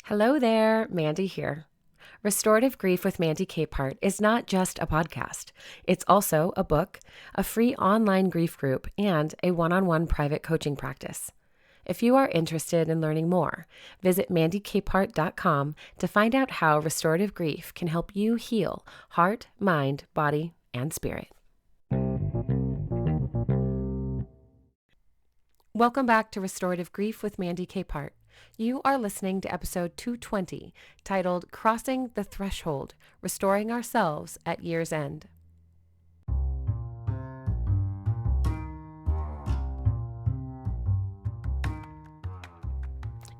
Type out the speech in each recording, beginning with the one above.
Hello there, Mandy here. Restorative Grief with Mandy Capehart is not just a podcast. It's also a book, a free online grief group, and a one-on-one private coaching practice. If you are interested in learning more, visit mandykapehart.com to find out how restorative grief can help you heal heart, mind, body, and spirit. Welcome back to Restorative Grief with Mandy Capehart. You are listening to episode 220, titled Crossing the Threshold, Restoring Ourselves at Year's End.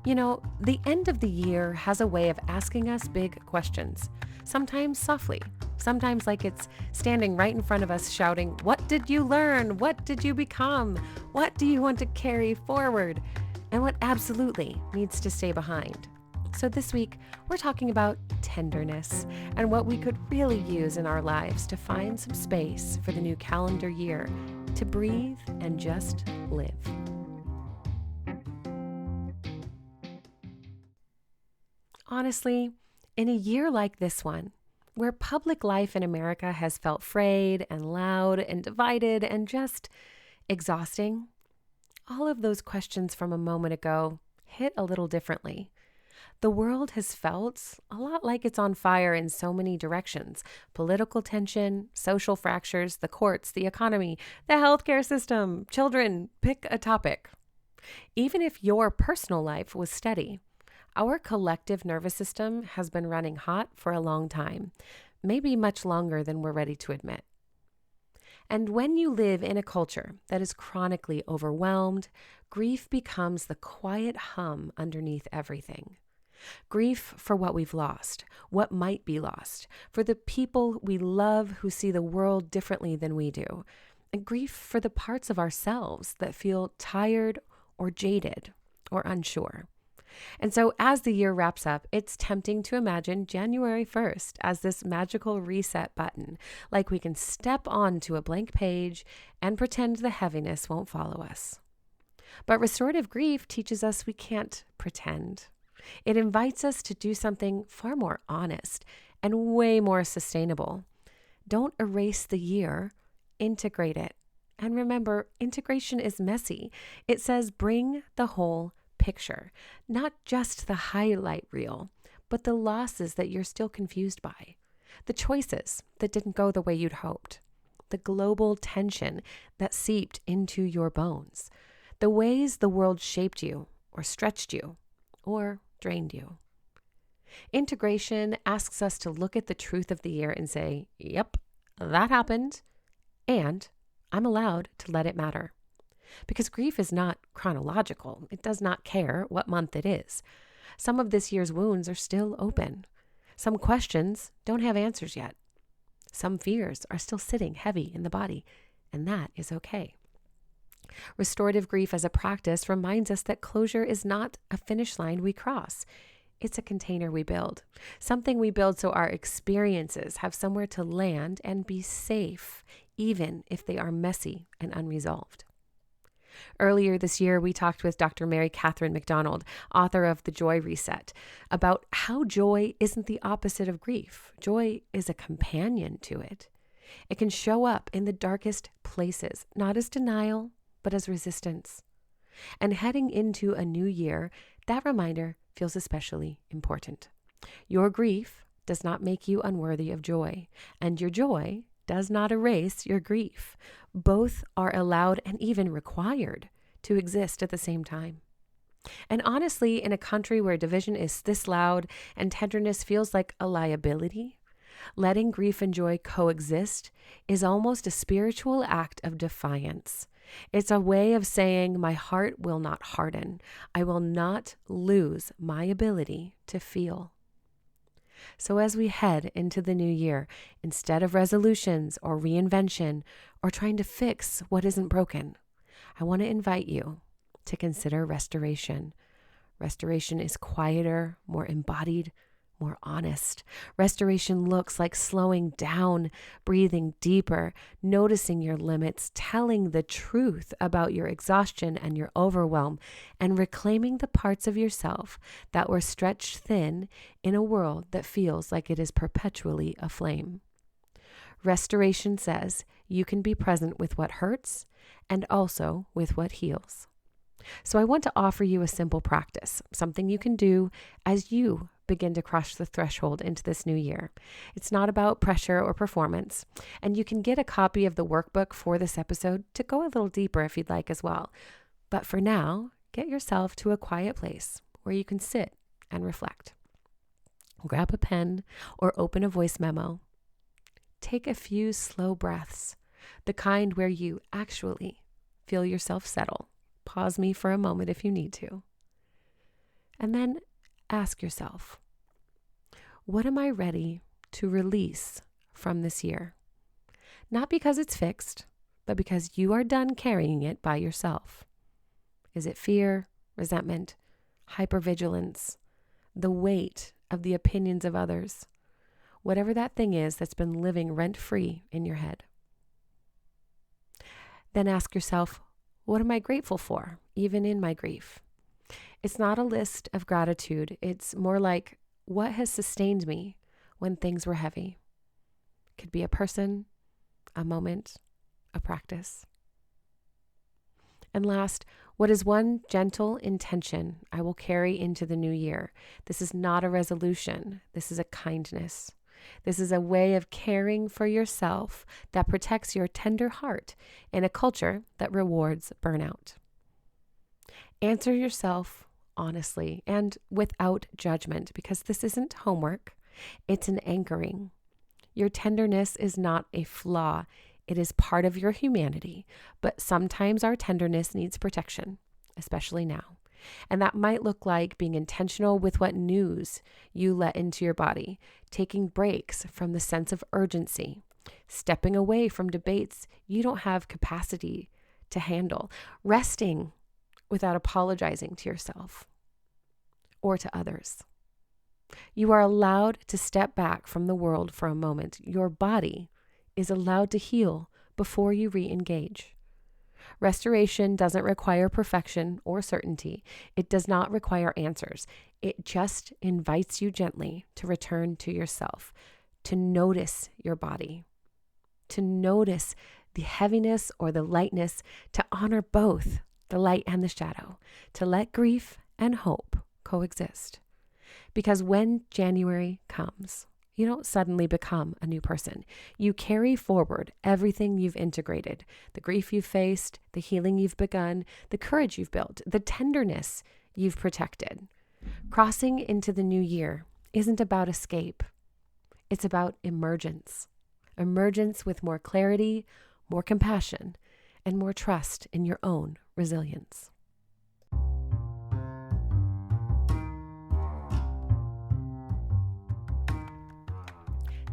You know, the end of the year has a way of asking us big questions, sometimes softly, sometimes like it's standing right in front of us shouting, "What did you learn? What did you become? What do you want to carry forward?" And what absolutely needs to stay behind. So this week, we're talking about tenderness and what we could really use in our lives to find some space for the new calendar year, to breathe and just live. Honestly, in a year like this one, where public life in America has felt frayed and loud and divided and just exhausting, all of those questions from a moment ago hit a little differently. The world has felt a lot like it's on fire in so many directions: political tension, social fractures, the courts, the economy, the healthcare system, children, pick a topic. Even if your personal life was steady, our collective nervous system has been running hot for a long time, maybe much longer than we're ready to admit. And when you live in a culture that is chronically overwhelmed, grief becomes the quiet hum underneath everything. Grief for what we've lost, what might be lost, for the people we love who see the world differently than we do, and grief for the parts of ourselves that feel tired or jaded or unsure. And so as the year wraps up, it's tempting to imagine January 1st as this magical reset button, like we can step onto a blank page and pretend the heaviness won't follow us. But restorative grief teaches us we can't pretend. It invites us to do something far more honest and way more sustainable. Don't erase the year, integrate it. And remember, integration is messy. It says bring the whole picture, not just the highlight reel, but the losses that you're still confused by, the choices that didn't go the way you'd hoped, the global tension that seeped into your bones, the ways the world shaped you or stretched you or drained you. Integration asks us to look at the truth of the year and say, yep, that happened, and I'm allowed to let it matter. Because grief is not chronological. It does not care what month it is. Some of this year's wounds are still open. Some questions don't have answers yet. Some fears are still sitting heavy in the body, and that is okay. Restorative grief as a practice reminds us that closure is not a finish line we cross. It's a container we build, something we build so our experiences have somewhere to land and be safe, even if they are messy and unresolved. Earlier this year, we talked with Dr. Mary Catherine McDonald, author of The Joy Reset, about how joy isn't the opposite of grief. Joy is a companion to it. It can show up in the darkest places, not as denial, but as resistance. And heading into a new year, that reminder feels especially important. Your grief does not make you unworthy of joy, and your joy does not erase your grief. Both are allowed and even required to exist at the same time. And honestly, in a country where division is this loud and tenderness feels like a liability, letting grief and joy coexist is almost a spiritual act of defiance. It's a way of saying, my heart will not harden. I will not lose my ability to feel. So as we head into the new year, instead of resolutions or reinvention or trying to fix what isn't broken, I want to invite you to consider restoration. Restoration is quieter, more embodied, more honest. Restoration looks like slowing down, breathing deeper, noticing your limits, telling the truth about your exhaustion and your overwhelm, and reclaiming the parts of yourself that were stretched thin in a world that feels like it is perpetually aflame. Restoration says you can be present with what hurts and also with what heals. So I want to offer you a simple practice, something you can do as you begin to cross the threshold into this new year. It's not about pressure or performance, and you can get a copy of the workbook for this episode to go a little deeper if you'd like as well. But for now, get yourself to a quiet place where you can sit and reflect. Grab a pen or open a voice memo. Take a few slow breaths, the kind where you actually feel yourself settle. Pause me for a moment if you need to. And then ask yourself, what am I ready to release from this year? Not because it's fixed, but because you are done carrying it by yourself. Is it fear, resentment, hypervigilance, the weight of the opinions of others? Whatever that thing is that's been living rent-free in your head. Then ask yourself, what am I grateful for, even in my grief? It's not a list of gratitude. It's more like, what has sustained me when things were heavy? It could be a person, a moment, a practice. And last, what is one gentle intention I will carry into the new year? This is not a resolution. This is a kindness. This is a way of caring for yourself that protects your tender heart in a culture that rewards burnout. Answer yourself honestly and without judgment, because this isn't homework. It's an anchoring. Your tenderness is not a flaw. It is part of your humanity, but sometimes our tenderness needs protection, especially now. And that might look like being intentional with what news you let into your body, taking breaks from the sense of urgency, stepping away from debates you don't have capacity to handle, resting without apologizing to yourself or to others. You are allowed to step back from the world for a moment. Your body is allowed to heal before you re-engage. Restoration doesn't require perfection or certainty. It does not require answers. It just invites you gently to return to yourself, to notice your body, to notice the heaviness or the lightness, to honor both the light and the shadow, to let grief and hope coexist. Because when January comes, you don't suddenly become a new person. You carry forward everything you've integrated, the grief you've faced, the healing you've begun, the courage you've built, the tenderness you've protected. Crossing into the new year isn't about escape. It's about emergence. Emergence with more clarity, more compassion, and more trust in your own resilience.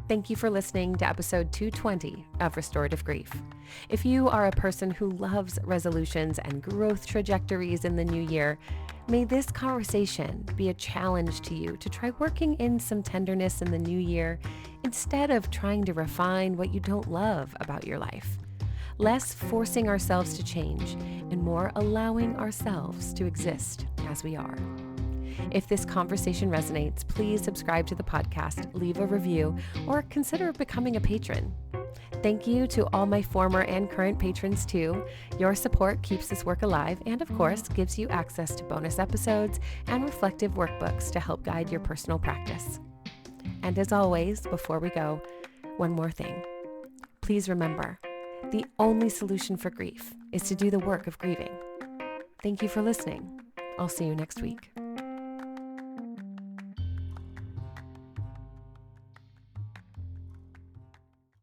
Thank you for listening to episode 220 of Restorative Grief. If you are a person who loves resolutions and growth trajectories in the new year, may this conversation be a challenge to you to try working in some tenderness in the new year instead of trying to refine what you don't love about your life. Less forcing ourselves to change and more allowing ourselves to exist as we are. If this conversation resonates, please subscribe to the podcast, leave a review, or consider becoming a patron. Thank you to all my former and current patrons too. Your support keeps this work alive and, of course, gives you access to bonus episodes and reflective workbooks to help guide your personal practice. And as always, before we go, one more thing. Please remember, the only solution for grief is to do the work of grieving. Thank you for listening. I'll see you next week.